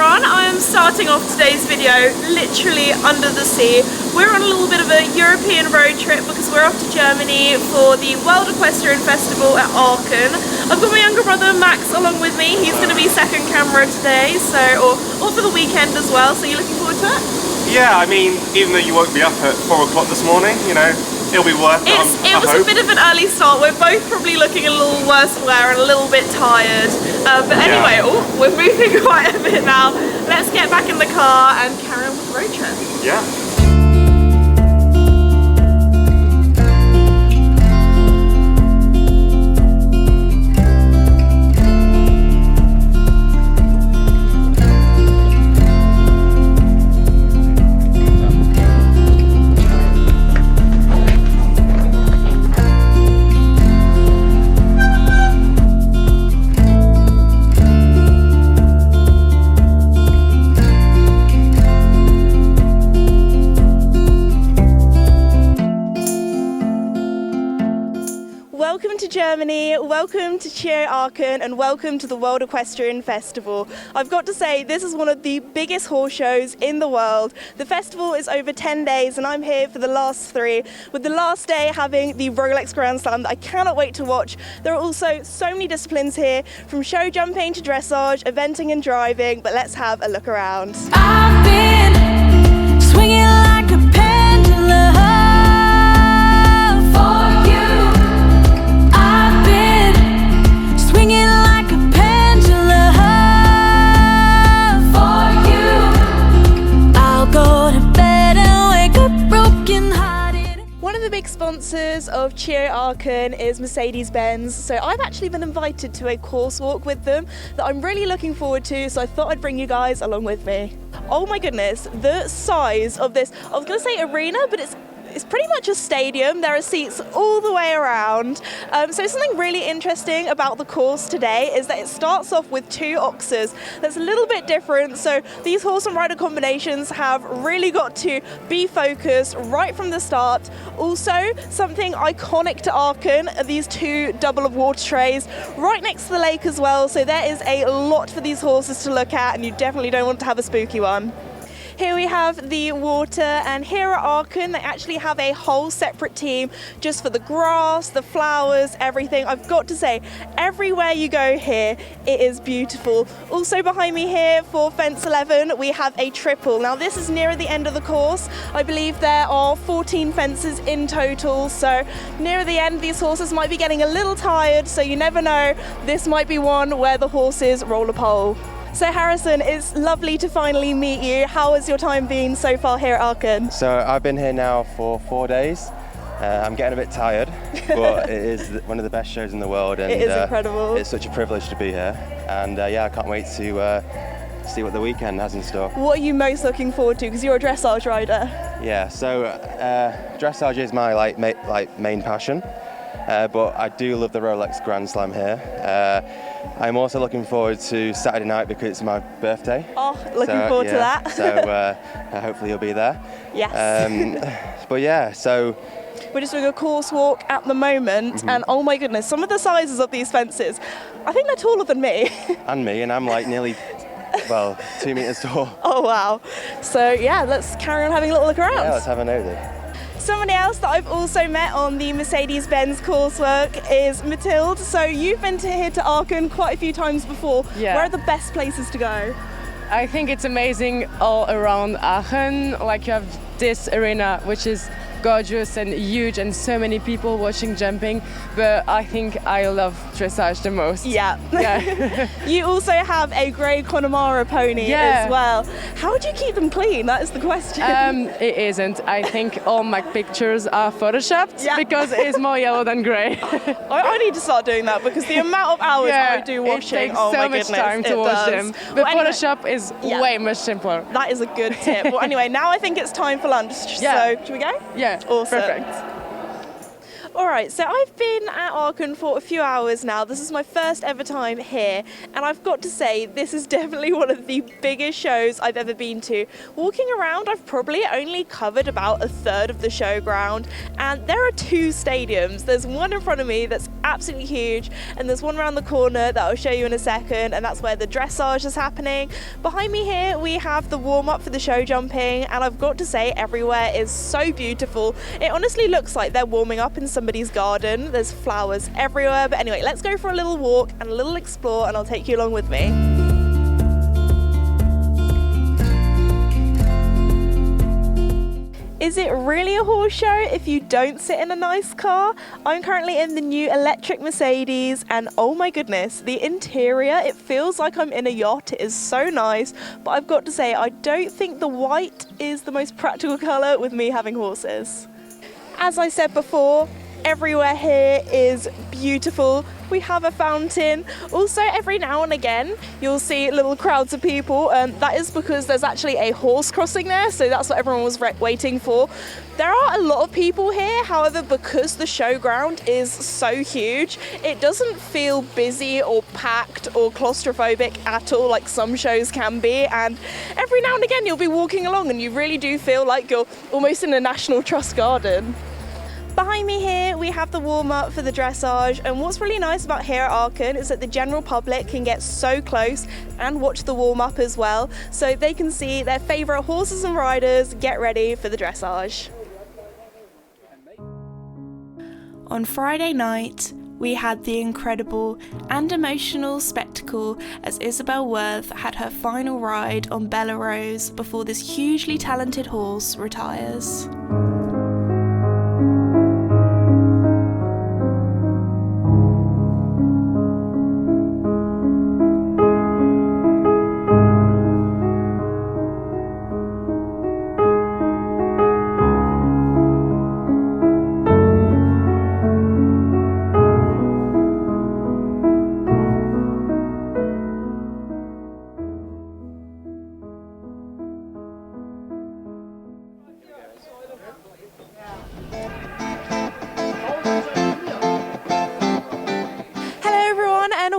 everyone, I am starting off today's video literally under the sea. We're on a little bit of a European road trip because we're off to Germany for the World Equestrian Festival at Aachen. I've got my younger brother Max along with me. He's going to be second camera today, or for the weekend as well, so you're looking forward to it? Yeah, I mean, even though you woke me up at 4 o'clock this morning, you know, it'll be worth it. It was a bit of an early start. We're both probably looking a little worse for wear and a little bit tired. But anyway, we're moving quite a bit now. Let's get back in the car and carry on with the road trip. Yeah. Welcome to Germany, welcome to CHIO Aachen, and welcome to the World Equestrian Festival. I've got to say, this is one of the biggest horse shows in the world. The festival is over 10 days and I'm here for the last 3, with the last day having the Rolex Grand Slam that I cannot wait to watch. There are also so many disciplines here, from show jumping to dressage, eventing and driving, but let's have a look around. I've been swinging like a pendulum. Sponsors of CHIO Aachen is Mercedes-Benz, so I've actually been invited to a course walk with them that I'm really looking forward to, so I thought I'd bring you guys along with me. Oh my goodness, the size of this, I was going to say arena, but it's pretty much a stadium. There are seats all the way around. So something really interesting about the course today is that it starts off with 2 oxes. That's a little bit different. So these horse and rider combinations have really got to be focused right from the start. Also, something iconic to Aachen are these 2 double of water trays right next to the lake as well. So there is a lot for these horses to look at, and you definitely don't want to have a spooky one. Here we have the water, and here at Aachen they actually have a whole separate team just for the grass, the flowers, everything. I've got to say, everywhere you go here, it is beautiful. Also behind me here for fence 11, we have a triple. Now this is nearer the end of the course. I believe there are 14 fences in total, so nearer the end these horses might be getting a little tired, so you never know, this might be one where the horses roll a pole. So Harrison, it's lovely to finally meet you. How has your time been so far here at Aachen? So I've been here now for 4 days. I'm getting a bit tired, but it is one of the best shows in the world. And it is incredible. It's such a privilege to be here. And yeah, I can't wait to see what the weekend has in store. What are you most looking forward to? Because you're a dressage rider. Yeah, so dressage is my main passion. But I do love the Rolex Grand Slam here. I'm also looking forward to Saturday night because it's my birthday. Oh, looking forward to that. So hopefully you'll be there. Yes. But yeah, so we're just doing a course walk at the moment, and oh my goodness, some of the sizes of these fences, I think they're taller than me. And me, and I'm like nearly, well, 2 meters tall. Oh wow. So yeah, let's carry on having a little look around. Yeah, let's have a nosy. Somebody else that I've also met on the Mercedes-Benz coursework is Mathilde. So you've been here to Aachen quite a few times before. Yeah. Where are the best places to go? I think it's amazing all around Aachen. Like you have this arena, which is gorgeous and huge, and so many people watching jumping, but I think I love dressage the most. Yeah. You also have a grey Connemara pony as well. How do you keep them clean? That is the question. It isn't. I think all my pictures are photoshopped because it is more yellow than grey. I need to start doing that because the amount of hours I do washing, it takes so much time to wash them. But Photoshop is way much simpler. That is a good tip. Well, anyway, now I think it's time for lunch. So, should we go? Yeah. Awesome. Perfect. Alright, so I've been at Aachen for a few hours now. This is my first ever time here, and I've got to say this is definitely one of the biggest shows I've ever been to. Walking around, I've probably only covered about a third of the showground, and there are two stadiums. There's one in front of me that's absolutely huge, and there's one around the corner that I'll show you in a second, and that's where the dressage is happening. Behind me here we have the warm-up for the show jumping, and I've got to say everywhere is so beautiful. It honestly looks like they're warming up in somebody's garden. There's flowers everywhere. But anyway, let's go for a little walk and a little explore, and I'll take you along with me. Is it really a horse show if you don't sit in a nice car? I'm currently in the new electric Mercedes, and oh my goodness, the interior, it feels like I'm in a yacht. It is so nice, but I've got to say, I don't think the white is the most practical colour with me having horses. As I said before, everywhere here is beautiful. We have a fountain. Also, every now and again, you'll see little crowds of people, and that is because there's actually a horse crossing there, so that's what everyone was waiting for. There are a lot of people here, however, because the showground is so huge, it doesn't feel busy or packed or claustrophobic at all like some shows can be, and every now and again you'll be walking along and you really do feel like you're almost in a National Trust garden. Behind me here we have the warm-up for the dressage, and what's really nice about here at Aachen is that the general public can get so close and watch the warm-up as well, so they can see their favourite horses and riders get ready for the dressage. On Friday night we had the incredible and emotional spectacle as Isabell Werth had her final ride on Bella Rose before this hugely talented horse retires.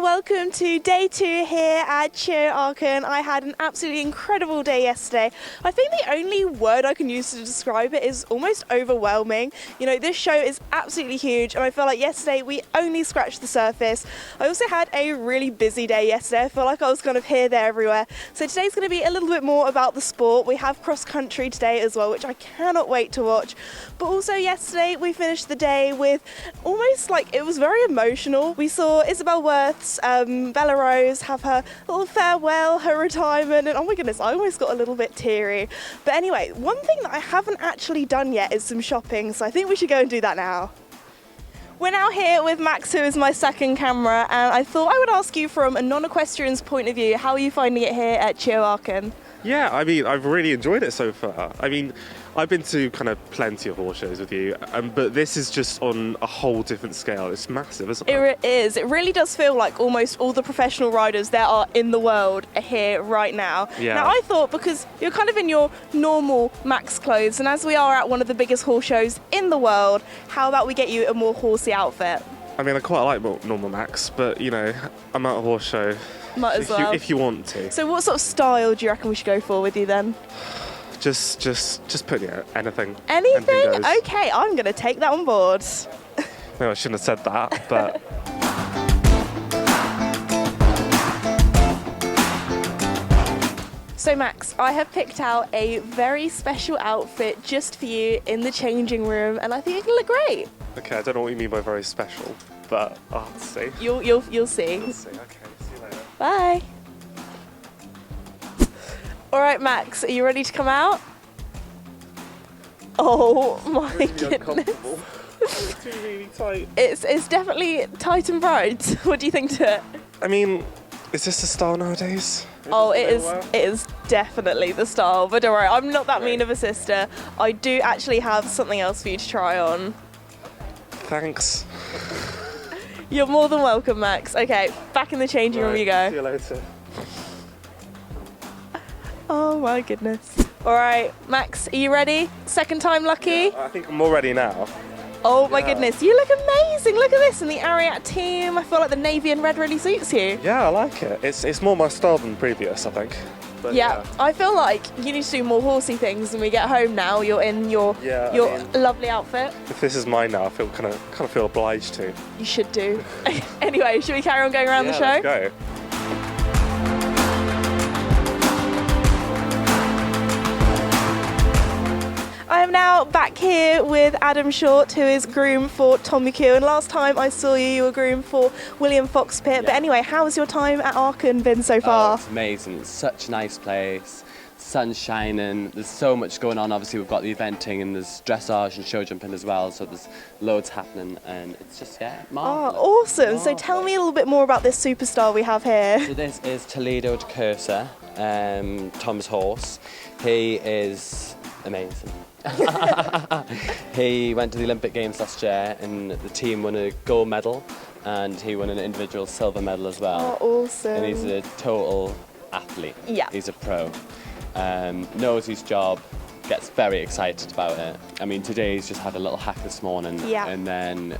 Welcome to day 2 here at CHIO Aachen. I had an absolutely incredible day yesterday. I think the only word I can use to describe it is almost overwhelming. You know, this show is absolutely huge, and I feel like yesterday we only scratched the surface. I also had a really busy day yesterday. I feel like I was kind of here, there, everywhere. So today's going to be a little bit more about the sport. We have cross country today as well, which I cannot wait to watch. But also yesterday we finished the day with almost like, it was very emotional. We saw Isabell Werth's Bella Rose have her little farewell, her retirement, and oh my goodness, I almost got a little bit teary. But anyway, one thing that I haven't actually done yet is some shopping, so I think we should go and do that now. We're now here with Max, who is my second camera, and I thought I would ask you from a non-equestrian's point of view, how are you finding it here at CHIO Aachen? Yeah, I mean, I've really enjoyed it so far. I mean, I've been to kind of plenty of horse shows with you, but this is just on a whole different scale. It's massive, isn't it? It is. It really does feel like almost all the professional riders there are in the world are here right now. Yeah. Now, I thought, because you're kind of in your normal Max clothes, and as we are at one of the biggest horse shows in the world, how about we get you a more horsey outfit? I mean, I quite like normal Max, but, you know, I'm at a horse show. Might as well. If you want to. So what sort of style do you reckon we should go for with you then? Just put Anything? Anything goes. Okay, I'm going to take that on board. No, I shouldn't have said that, but... So Max, I have picked out a very special outfit just for you in the changing room, and I think it can look great. Okay, I don't know what you mean by very special, but I'll have to see. You'll see. We'll see. Okay, see you later. Bye. All right, Max, are you ready to come out? Oh my goodness. It's really tight. It's definitely tight and bright. What do you think to it? I mean, is this the style nowadays? Oh, it is definitely the style, but don't worry, I'm not that mean of a sister. I do actually have something else for you to try on. Thanks. You're more than welcome, Max. Okay, back in the changing room you go. See you later. Oh my goodness. All right, Max, are you ready? Second time lucky? Yeah, I think I'm all ready now. Oh my goodness, you look amazing. Look at this in the Ariat team. I feel like the navy and red really suits you. Yeah, I like it. It's more my style than previous, I think. But Yeah, I feel like you need to do more horsey things when we get home now. You're in your lovely outfit. If this is mine now, I feel kind of feel obliged to. You should do. Anyway, should we carry on going around the show? Let's go. I am now back here with Adam Short, who is groom for Tommy Q. And last time I saw you, you were groom for William Foxpit. Yeah. But anyway, how has your time at Aachen been so far? Oh, it's amazing. It's such a nice place. Sun's shining. There's so much going on. Obviously, we've got the eventing and there's dressage and show jumping as well. So there's loads happening, and it's just marvelous. Oh, awesome. So Marvellous. tell me a little bit more about this superstar we have here. So this is Toledo de Cursor, Tom's horse. He is amazing. He went to the Olympic Games last year and the team won a gold medal and he won an individual silver medal as well. Oh, awesome. And he's a total athlete. Yeah. He's a pro. Knows his job, gets very excited about it. I mean, today he's just had a little hack this morning. Yeah. And then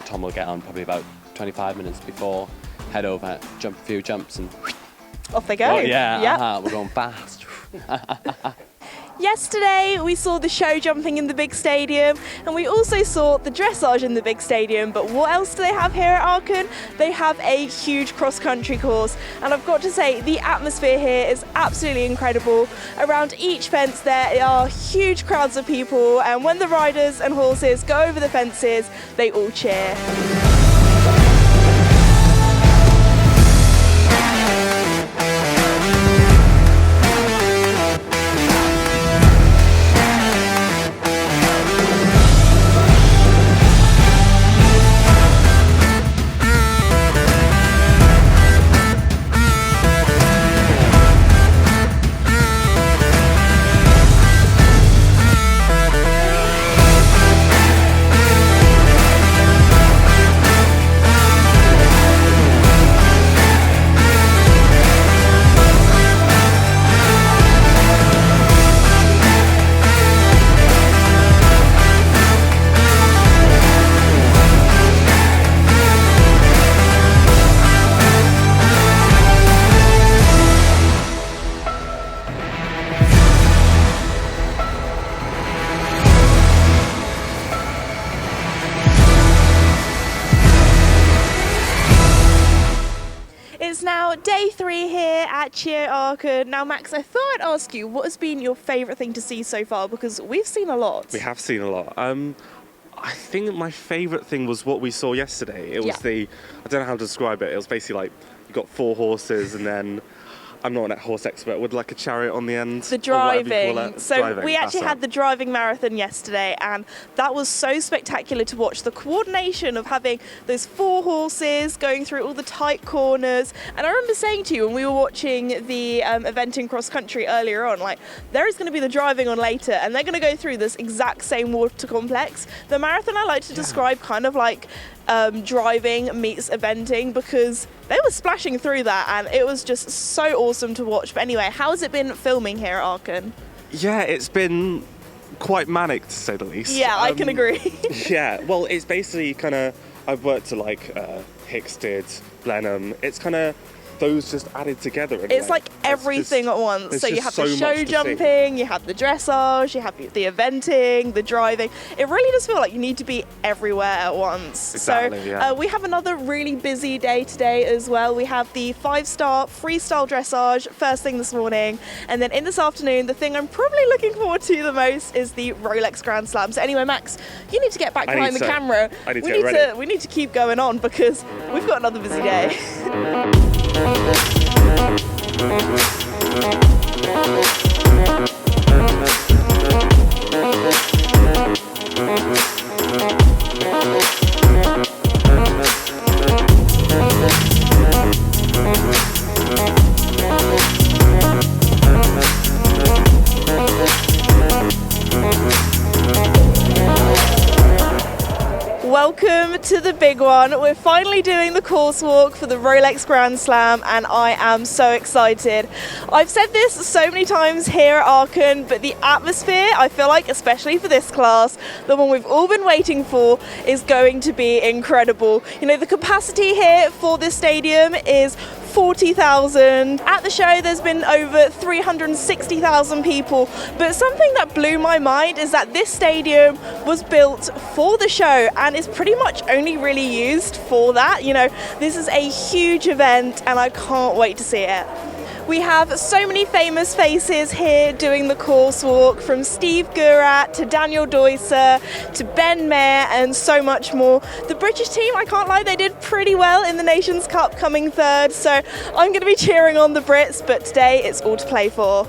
Tom will get on probably about 25 minutes before, head over, jump a few jumps and... Off they go. Oh, yeah, Yep. we're going fast. Yesterday we saw the show jumping in the big stadium and we also saw the dressage in the big stadium, but what else do they have here at Aachen? They have a huge cross-country course, and I've got to say the atmosphere here is absolutely incredible. Around each fence there are huge crowds of people, and when the riders and horses go over the fences they all cheer. It's now day 3 here at CHIO Aachen. Now, Max, I thought I'd ask you, what has been your favourite thing to see so far? Because we've seen a lot. We have seen a lot. I think my favourite thing was what we saw yesterday. It was I don't know how to describe it. It was basically like you got 4 horses and then, I'm not a horse expert, with like a chariot on the end. The or whatever you call driving. it. So Driving, we actually that's had it. the driving marathon yesterday, and that was so spectacular to watch. The coordination of having those 4 horses going through all the tight corners. And I remember saying to you when we were watching the event in cross country earlier on, like, there is going to be the driving on later, and they're going to go through this exact same water complex. The marathon I like to describe kind of like driving meets eventing, because they were splashing through that and it was just so awesome to watch. But anyway, how has it been filming here at Aachen? Yeah, it's been quite manic to say the least. Yeah, I can agree. Yeah, well, it's basically kind of, I've worked at like Hicksted, Blenheim. It's kind of those just added together. And It's like everything at once. So you have the show jumping, you have the dressage, you have the eventing, the driving. It really does feel like you need to be everywhere at once. Exactly, so yeah. we have another really busy day today as well. We have the 5-star freestyle dressage first thing this morning, and then in this afternoon, the thing I'm probably looking forward to the most is the Rolex Grand Slam. So anyway, Max, you need to get back behind the camera. I need to get ready. We need to keep going on because we've got another busy day. Welcome to the big one. We're finally doing the course walk for the Rolex Grand Slam and I am so excited. I've said this so many times here at Aachen, but the atmosphere, I feel like, especially for this class, the one we've all been waiting for, is going to be incredible. You know, the capacity here for this stadium is 40,000. At the show there's been over 360,000 people, but something that blew my mind is that this stadium was built for the show and is pretty much only really used for that. You know, this is a huge event and I can't wait to see it. We have so many famous faces here doing the course walk, from Steve Gurat to Daniel Deusser to Ben Mayer and so much more. The British team, I can't lie, they did pretty well in the Nations Cup, coming third, so I'm going to be cheering on the Brits, but today it's all to play for.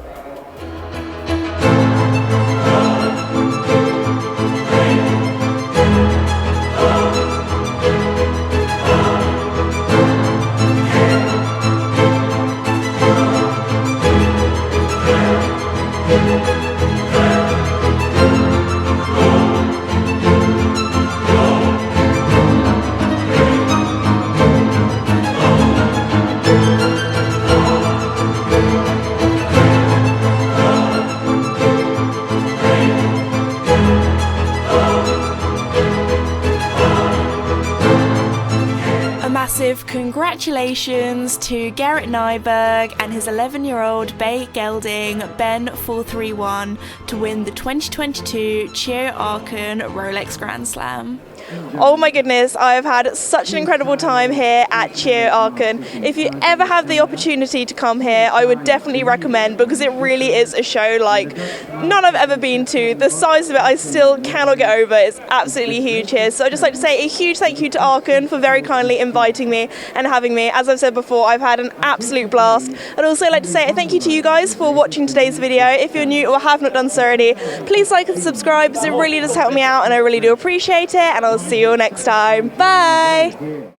Massive congratulations to Gerrit Nyberg and his 11-year-old Bay Gelding Ben 431 to win the 2022 CHIO Aachen Rolex Grand Slam. Oh my goodness, I have had such an incredible time here at CHIO Aachen. If you ever have the opportunity to come here, I would definitely recommend, because it really is a show like none I've ever been to. The size of it I still cannot get over. It's absolutely huge here. So I'd just like to say a huge thank you to Aachen for very kindly inviting me and having me. As I've said before, I've had an absolute blast. I'd also like to say a thank you to you guys for watching today's video. If you're new or have not done so already, please like and subscribe, because it really does help me out and I really do appreciate it, and I'll see you all next time. Bye!